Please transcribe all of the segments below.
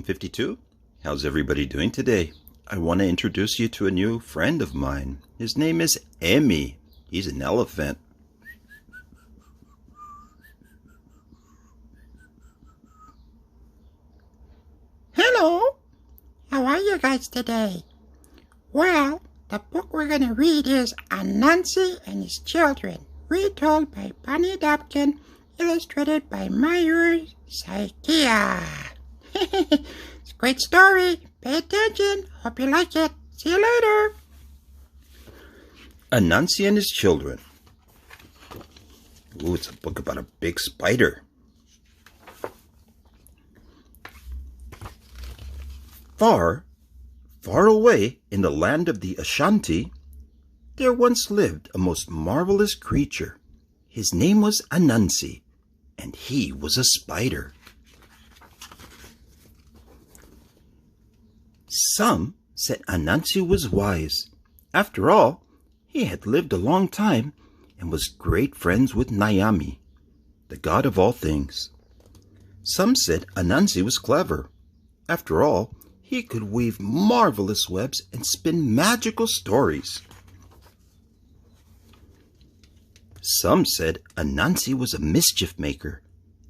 52. How's everybody doing today? I want to introduce you to a new friend of mine. His name is Emmy. He's an elephant. Hello! How are you guys today? Well, the book we're going to read is Anansi and His Children, retold by Bunny Dapkin, illustrated by Mayur Saikia. It's a great story. Pay attention. Hope you like it. See you later. Anansi and His Children. Ooh, it's a book about a big spider. Far, far away in the land of the Ashanti, there once lived a most marvelous creature. His name was Anansi, and he was a spider. Some said Anansi was wise. After all, he had lived a long time and was great friends with Nyami, the god of all things. Some said Anansi was clever. After all, he could weave marvelous webs and spin magical stories. Some said Anansi was a mischief maker.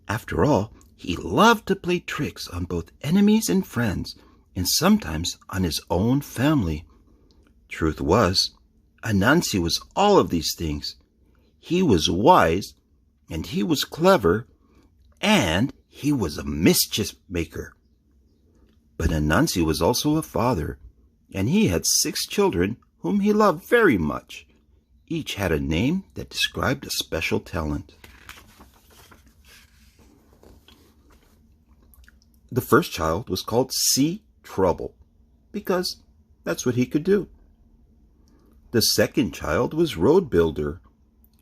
After all, he loved to play tricks on both enemies and friends, and sometimes on his own family. Truth was, Anansi was all of these things. He was wise, and he was clever, and he was a mischief maker. But Anansi was also a father, and he had 6 children whom he loved very much. Each had a name that described a special talent. The first child was called Sea Trouble, because that's what he could do. The second child was Road Builder.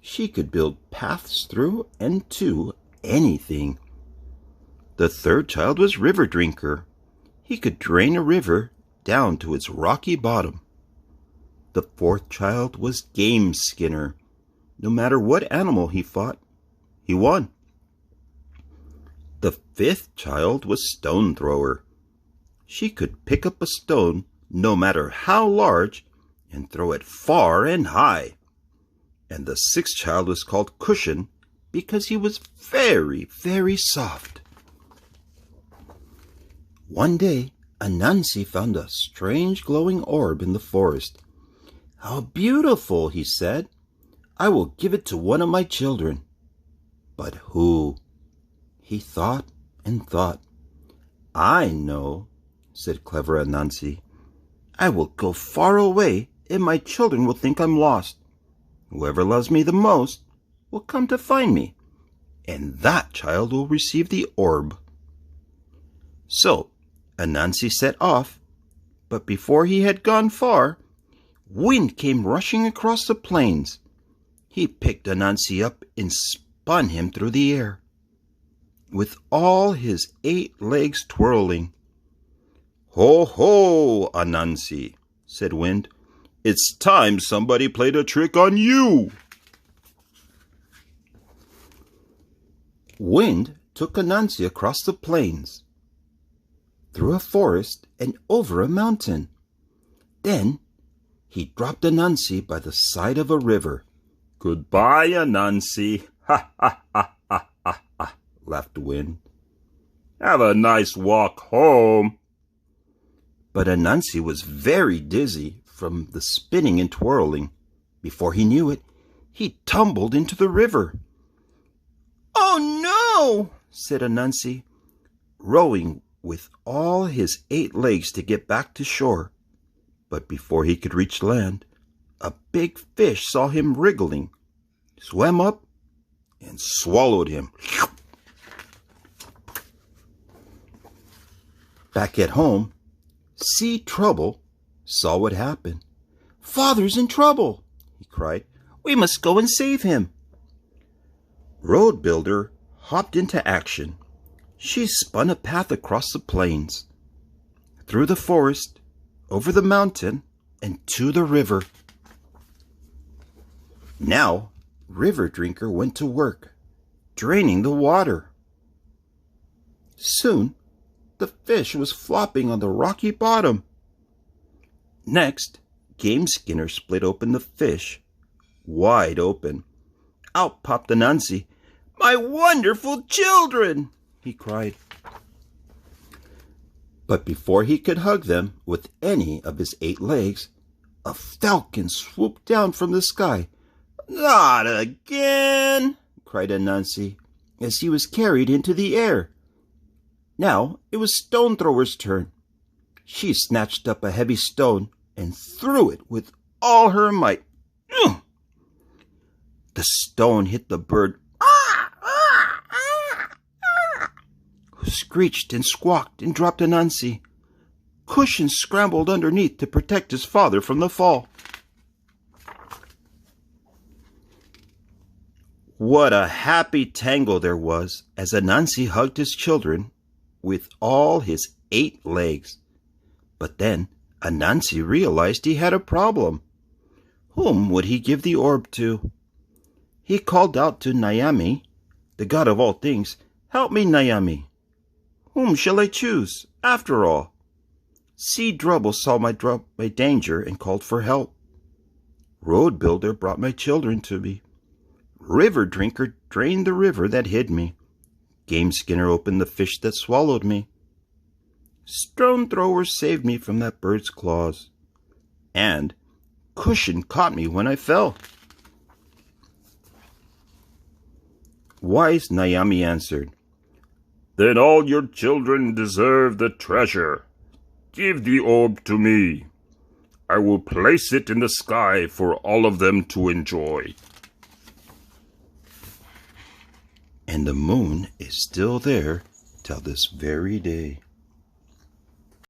She could build paths through and to anything. The third child was River Drinker. He could drain a river down to its rocky bottom. The fourth child was Game Skinner. No matter what animal he fought, he won. The fifth child was Stone Thrower. She could pick up a stone, no matter how large, and throw it far and high. And the sixth child was called Cushion because he was very, very soft. One day, Anansi found a strange glowing orb in the forest. "How beautiful," he said. "I will give it to one of my children." But who? He thought and thought. "I know," said clever Anansi. "I will go far away, and my children will think I'm lost. Whoever loves me the most will come to find me, and that child will receive the orb." So Anansi set off, but before he had gone far, wind came rushing across the plains. He picked Anansi up and spun him through the air, with all his 8 legs twirling. "Ho, ho, Anansi," said Wind. "It's time somebody played a trick on you." Wind took Anansi across the plains, through a forest, and over a mountain. Then he dropped Anansi by the side of a river. "Goodbye, Anansi." "Ha, ha, ha, ha, ha, ha," laughed Wind. "Have a nice walk home." But Anansi was very dizzy from the spinning and twirling. Before he knew it, he tumbled into the river. "Oh no," said Anansi, rowing with all his 8 legs to get back to shore. But before he could reach land, a big fish saw him wriggling, swam up, and swallowed him. Back at home, Sea Trouble saw what happened. "Father's in trouble," he cried. "We must go and save him." Road Builder hopped into action. She spun a path across the plains, through the forest, over the mountain, and to the river. Now, River Drinker went to work, draining the water. Soon, the fish was flopping on the rocky bottom. Next, Game Skinner split open the fish, wide open. Out popped Anansi. "My wonderful children!" he cried. But before he could hug them with any of his 8 legs, a falcon swooped down from the sky. "Not again!" cried Anansi, as he was carried into the air. Now it was Stone Thrower's turn. She snatched up a heavy stone and threw it with all her might. Ugh! The stone hit the bird, who screeched and squawked and dropped Anansi. Cushion scrambled underneath to protect his father from the fall. What a happy tangle there was as Anansi hugged his children with all his 8 legs. But then Anansi realized he had a problem. Whom would he give the orb to? He called out to Nyami, the god of all things. "Help me, Nyami. Whom shall I choose, after all?" Sea Drubble saw my danger and called for help. Road Builder brought my children to me. River Drinker drained the river that hid me. Game Skinner opened the fish that swallowed me. Stone Thrower saved me from that bird's claws. And Cushion caught me when I fell. Wise Nyami answered, "Then all your children deserve the treasure. Give the orb to me. I will place it in the sky for all of them to enjoy." And the moon is still there till this very day.